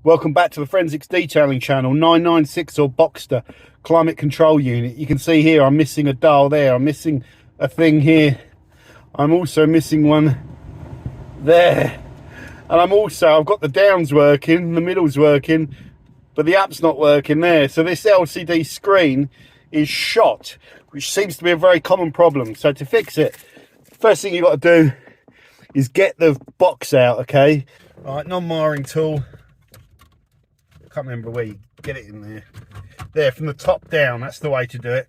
Welcome back to the Forensics Detailing channel. 996 or Boxster climate control unit. You can see here I'm missing a dial there, I'm missing a thing here, I'm also missing one there, and I've got the downs working, the middle's working, but the up's not working there. So this LCD screen is shot, which seems to be a very common problem. So to fix it, first thing you've got to do is get the box out. Okay, all right, non-marring tool. Can't remember where you get it in there. There, from the top down, that's the way to do it.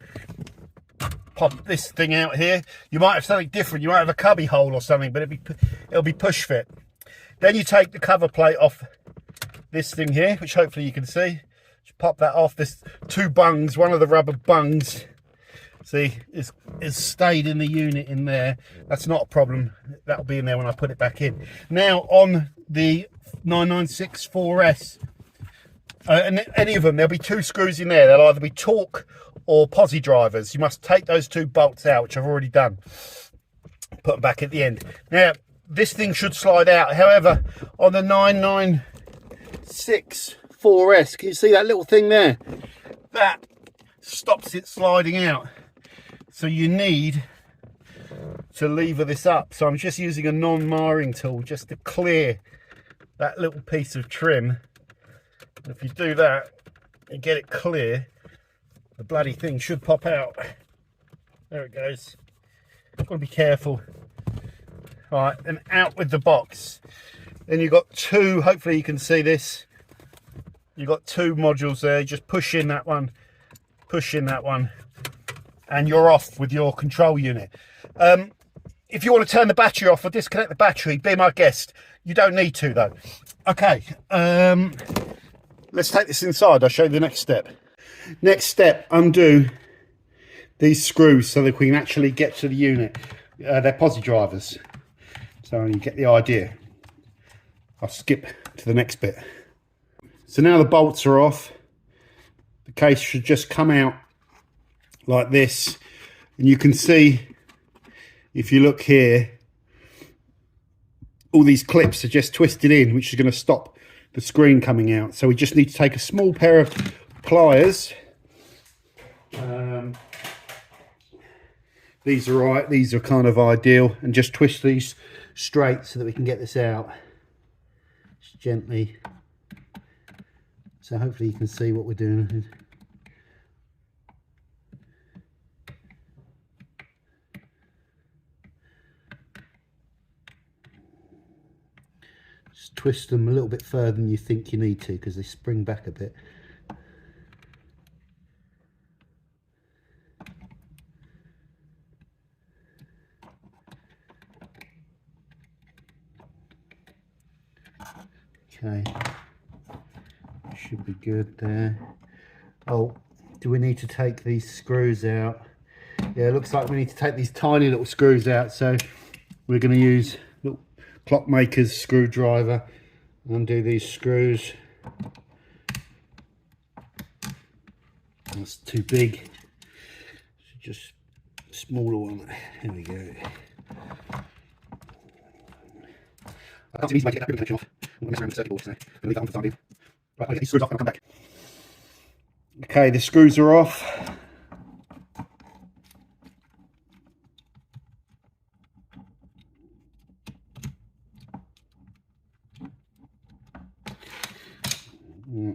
Pop this thing out here. You might have something different. You might have a cubby hole or something, but it'll be push fit. Then you take the cover plate off this thing here, which hopefully you can see. Just pop that off. There's two bungs. One of the rubber bungs, see, is stayed in the unit in there. That's not a problem. That'll be in there when I put it back in. Now on the 996 4S, and any of them, there'll be two screws in there. They'll either be torque or posi drivers. You must take those two bolts out, which I've already done. Put them back at the end. Now, this thing should slide out. However, on the 996 4S, can you see that little thing there? That stops it sliding out. So you need to lever this up. So I'm just using a non-marring tool just to clear that little piece of trim. If you do that and get it clear, the bloody thing should pop out. There it goes. Got to be careful. All right, and out with the box. Then you've got two, hopefully you can see this. You've got two modules there. You just push in that one, and you're off with your control unit. If you want to turn the battery off or disconnect the battery, be my guest. You don't need to though. Okay. Let's take this inside. I'll show you the next step. Next step, undo these screws so that we can actually get to the unit. They're posi drivers. So you get the idea. I'll skip to the next bit. So now the bolts are off. The case should just come out like this. And you can see, if you look here, all these clips are just twisted in, which is going to stop the screen coming out. So we just need to take a small pair of pliers. These are right, these are kind of ideal, and just twist these straight so that we can get this out just gently. So hopefully you can see what we're doing. Just twist them a little bit further than you think you need to, because they spring back a bit. Okay, should be good there. Oh, do we need to take these screws out? Yeah, it looks like we need to take these tiny little screws out, so we're going to use little clockmaker's screwdriver, undo these screws. That's too big, just a smaller one. Here we go. I can't see me to get that connection off. I'm going to mess around with the circuit board, so I'm going to leave that on for the time being. Right, I'll get these screws off and I'll come back. Okay, the screws are off.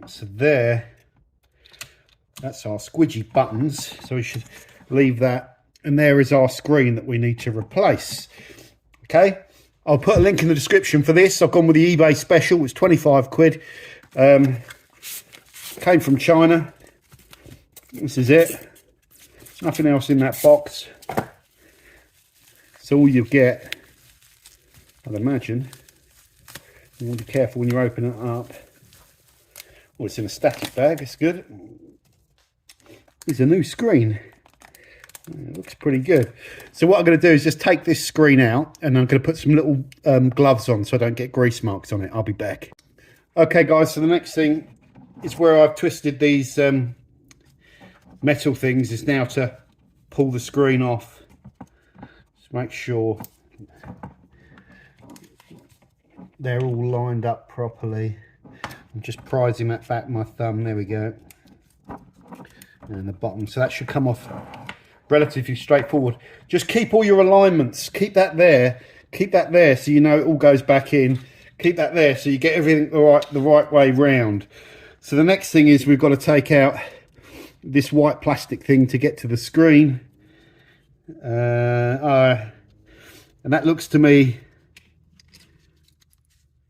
So there, that's our squidgy buttons. So we should leave that. And there is our screen that we need to replace. Okay. I'll put a link in the description for this. I've gone with the eBay special. It's 25 quid. Came from China. This is it. There's nothing else in that box. So all you get, I'd imagine, you want to be careful when you open it up. Oh, it's in a static bag. It's good. It's a new screen. It looks pretty good. So what I'm going to do is just take this screen out, and I'm going to put some little gloves on so I don't get grease marks on it. I'll be back. Okay guys, so the next thing is where I've twisted these metal things is now to pull the screen off. Just make sure they're all lined up properly. I'm just prizing that back with my thumb. There we go. And the bottom. So that should come off relatively straightforward. Just keep all your alignments. Keep that there. Keep that there so you know it all goes back in. Keep that there so you get everything the right way round. So the next thing is we've got to take out this white plastic thing to get to the screen. And that looks to me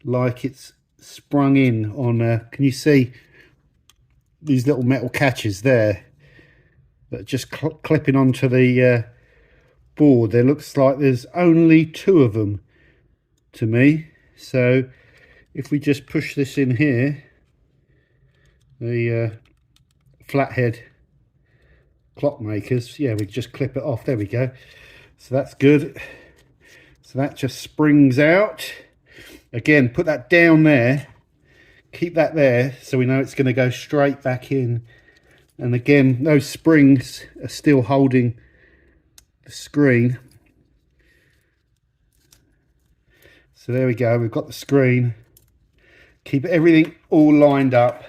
like it's sprung in on can you see these little metal catches there that are just clipping onto the board? There looks like there's only 2 of them to me. So if we just push this in here, the flathead clockmakers, yeah, we just clip it off. There we go. So that's good. So that just springs out. Again, put that down there. Keep that there so we know it's going to go straight back in. And again, those springs are still holding the screen. So there we go. We've got the screen. Keep everything all lined up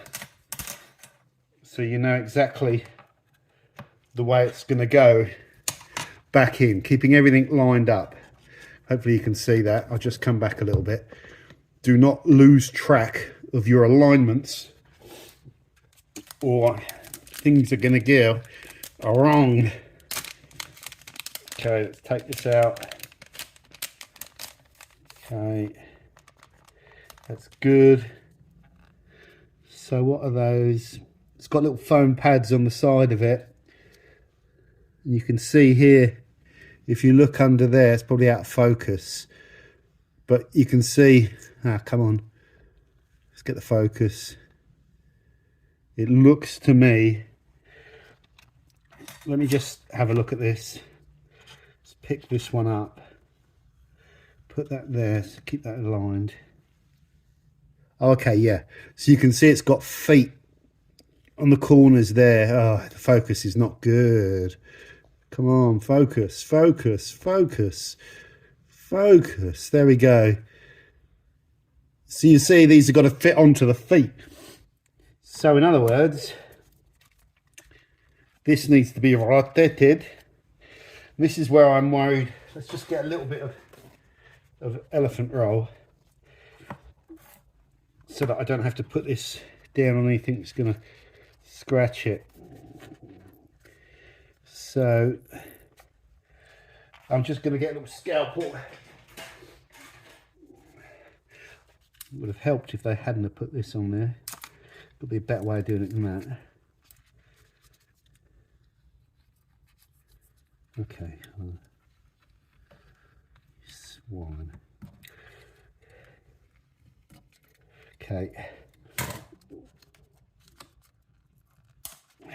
so you know exactly the way it's going to go back in. Keeping everything lined up. Hopefully you can see that. I'll just come back a little bit. Do not lose track of your alignments or things are going to go wrong. Okay, let's take this out. Okay, that's good. So what are those? It's got little foam pads on the side of it. And you can see here, if you look under there, it's probably out of focus. But you can see, come on. Let's get the focus. It looks to me, let me just have a look at this. Let's pick this one up. Put that there, so keep that aligned. Okay, yeah. So you can see it's got feet on the corners there. Oh, the focus is not good. Come on, focus, focus, focus, focus. There we go. So you see these have got to fit onto the feet. So in other words, this needs to be rotated. This is where I'm worried. Let's just get a little bit of elephant roll so that I don't have to put this down on anything that's going to scratch it. So I'm just going to get a little scalpel. It would have helped if they hadn't have put this on there. Could be a better way of doing it than that. Okay. Swan. Okay.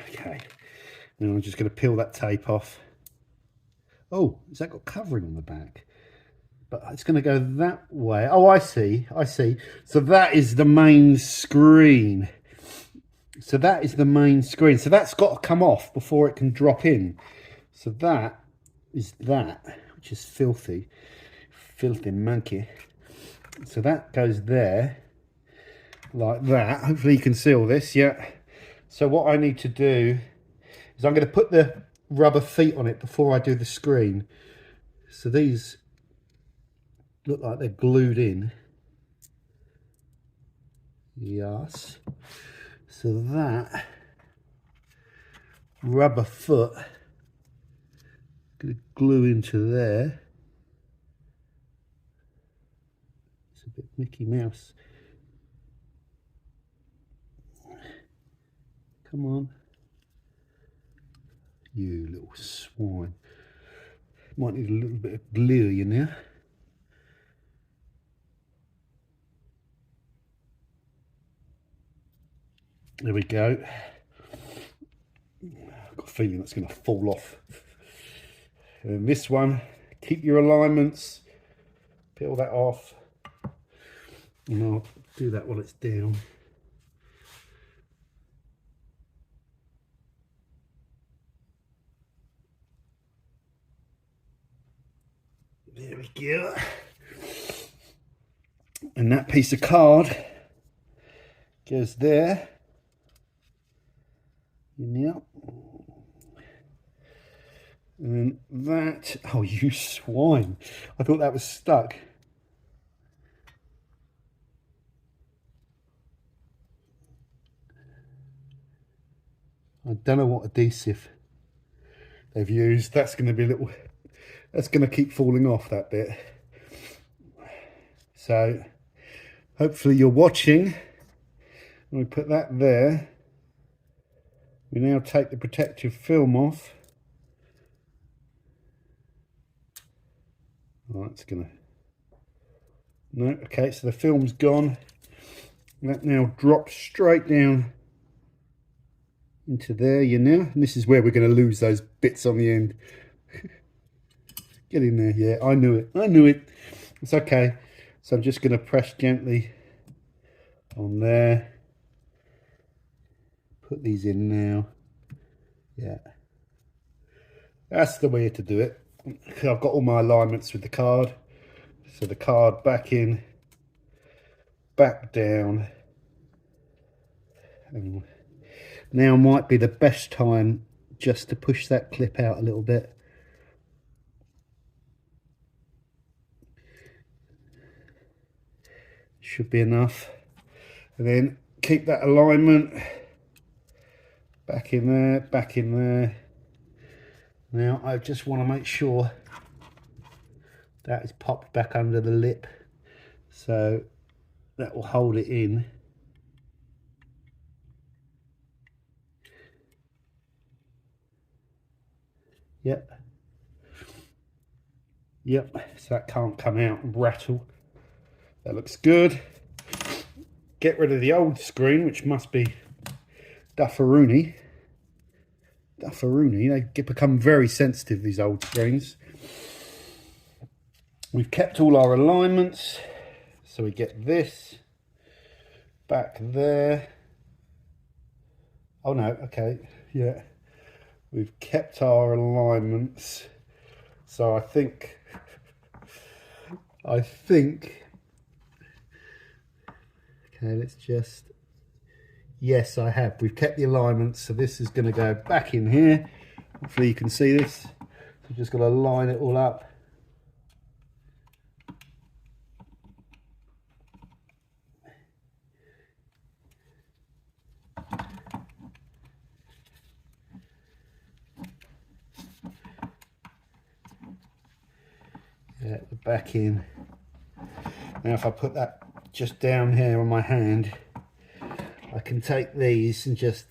Okay. Now I'm just going to peel that tape off. Oh, has that got covering on the back? But it's going to go that way. Oh, I see. I see. So that is the main screen. So that is the main screen. So that's got to come off before it can drop in. So that is that, which is filthy. Filthy monkey. So that goes there. Like that. Hopefully you can see all this. Yeah. So what I need to do is I'm going to put the rubber feet on it before I do the screen. So these look like they're glued in. Yes. So that rubber foot going to glue into there. It's a bit Mickey Mouse. Come on. You little swine. Might need a little bit of glue, you know. There we go. I've got a feeling that's going to fall off. And this one, keep your alignments, peel that off, and I'll do that while it's down. There we go. And that piece of card Goes there. Yep. And that, oh you swine, I thought that was stuck. I don't know what adhesive they've used. That's going to be a little, that's going to keep falling off, that bit. So hopefully you're watching. We put that there. We now take the protective film off. Oh, that's gonna, no, okay, so the film's gone. That now drops straight down into there, you know, and this is where we're going to lose those bits on the end. Get in there. Yeah, I knew it, I knew it. It's okay. So I'm just going to press gently on there, put these in now. Yeah, that's the way to do it. I've got all my alignments with the card, so the card back in, back down, and now might be the best time just to push that clip out a little bit. Should be enough. And then keep that alignment back in there, back in there. Now I just want to make sure that is popped back under the lip, so that will hold it in. Yep. Yep, so that can't come out and rattle. That looks good. Get rid of the old screen, which must be Dufferoony. Dufferoony, they become very sensitive, these old screens. We've kept all our alignments, so we get this back there. Oh no, okay, yeah. We've kept our alignments, so I think, okay, let's just, yes, I have. We've kept the alignments, so this is going to go back in here. Hopefully you can see this. So just got to line it all up. Yeah, the back in. Now if I put that just down here on my hand, I can take these and just,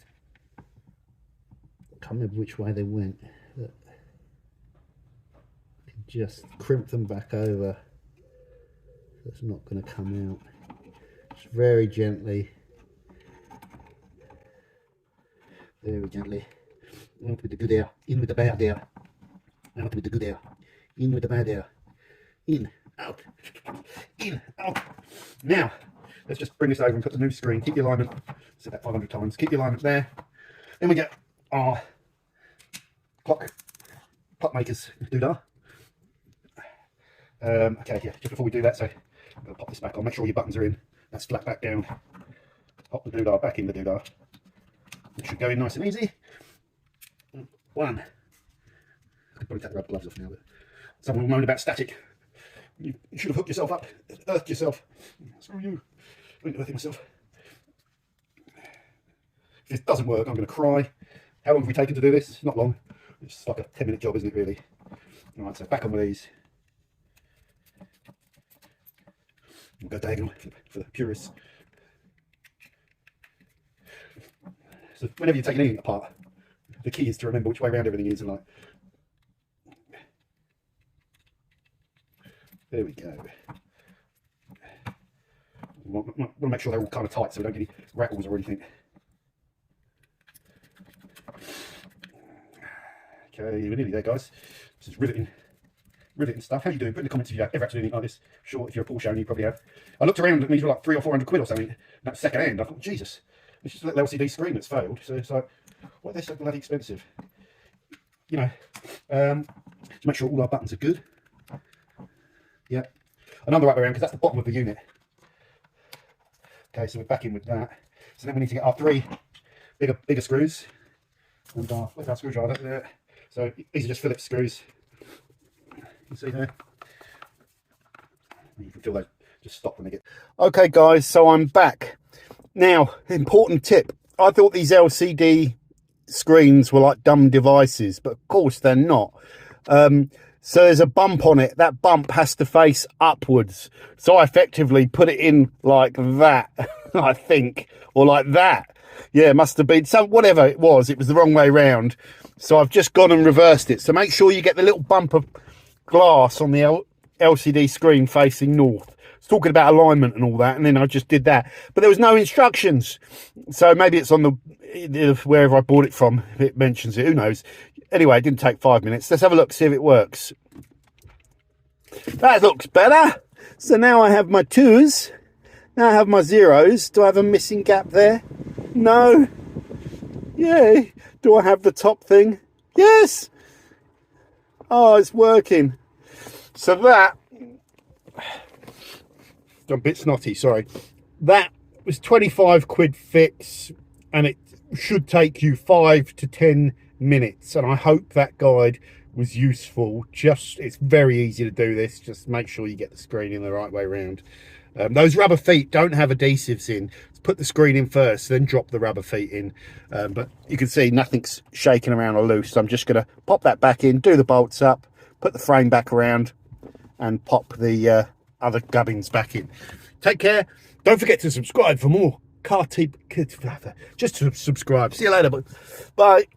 I can't remember which way they went, but I can just crimp them back over so it's not going to come out. Just very gently, very gently. Out with the good air, in with the bad air. Out with the good air, in with the bad air. In, out, in, out. Now, let's just bring this over and put the new screen. Keep the alignment, said that 500 times. Keep the alignment there. Then we get our clock makers doodah. Okay, yeah, just before we do that, so I'm going to pop this back on. Make sure your buttons are in. That's flat back down. Pop the doodah back in the doodah. It should go in nice and easy. One. I could probably take the rubber gloves off now, but someone will moan about static. You should have hooked yourself up, earthed yourself. Screw you. I didn't earth it myself. If this doesn't work, I'm going to cry. How long have we taken to do this? Not long. It's like a 10-minute job, isn't it, really? Alright, so back on with these. We'll go diagonal for the purists. So whenever you're taking anything apart, the key is to remember which way around everything is, and like, there we go. We want to make sure they're all kind of tight so we don't get any rattles or anything. Okay, we're nearly there, guys. This is riveting stuff. How do you do? Put in the comments if you have ever had to do anything like this. Sure, if you're a Porsche owner, you probably have. I looked around and these were like 300 or 400 quid or something. That's second hand. I thought, Jesus, it's just a little LCD screen that's failed. So it's like, why are they so bloody expensive? You know, to make sure all our buttons are good. Yeah, another wrap around because that's the bottom of the unit. Okay, so we're back in with that. So then we need to get our 3 bigger screws. And with our screwdriver there. So these are just Phillips screws. You can see there. You can feel they just stop when they get. Okay guys, so I'm back. Now, important tip. I thought these LCD screens were like dumb devices, but of course they're not. So there's a bump on it. That bump has to face upwards. So I effectively put it in like that, I think, or like that. Yeah, it must have been some, whatever it was the wrong way round. So I've just gone and reversed it. So make sure you get the little bump of glass on the LCD screen facing north. It's talking about alignment and all that, and then I just did that. But there was no instructions. So maybe it's on the wherever I bought it from. If it mentions it, who knows? Anyway, it didn't take 5 minutes. Let's have a look, see if it works. That looks better. So now I have my 2s. Now I have my 0s. Do I have a missing gap there? No. Yay. Do I have the top thing? Yes. Oh, it's working. So that, I'm a bit snotty, sorry. That was 25 quid fix, and it should take you 5 to 10 minutes. And I hope that guide was useful. It's very easy to do this. Just make sure you get the screen in the right way around. Those rubber feet don't have adhesives in. Put the screen in first, then drop the rubber feet in. But you can see nothing's shaking around or loose. So I'm just going to pop that back in, do the bolts up, put the frame back around, and pop the other gubbins back in. Take care. Don't forget to subscribe for more car tip. Just to subscribe. See you later. Bye.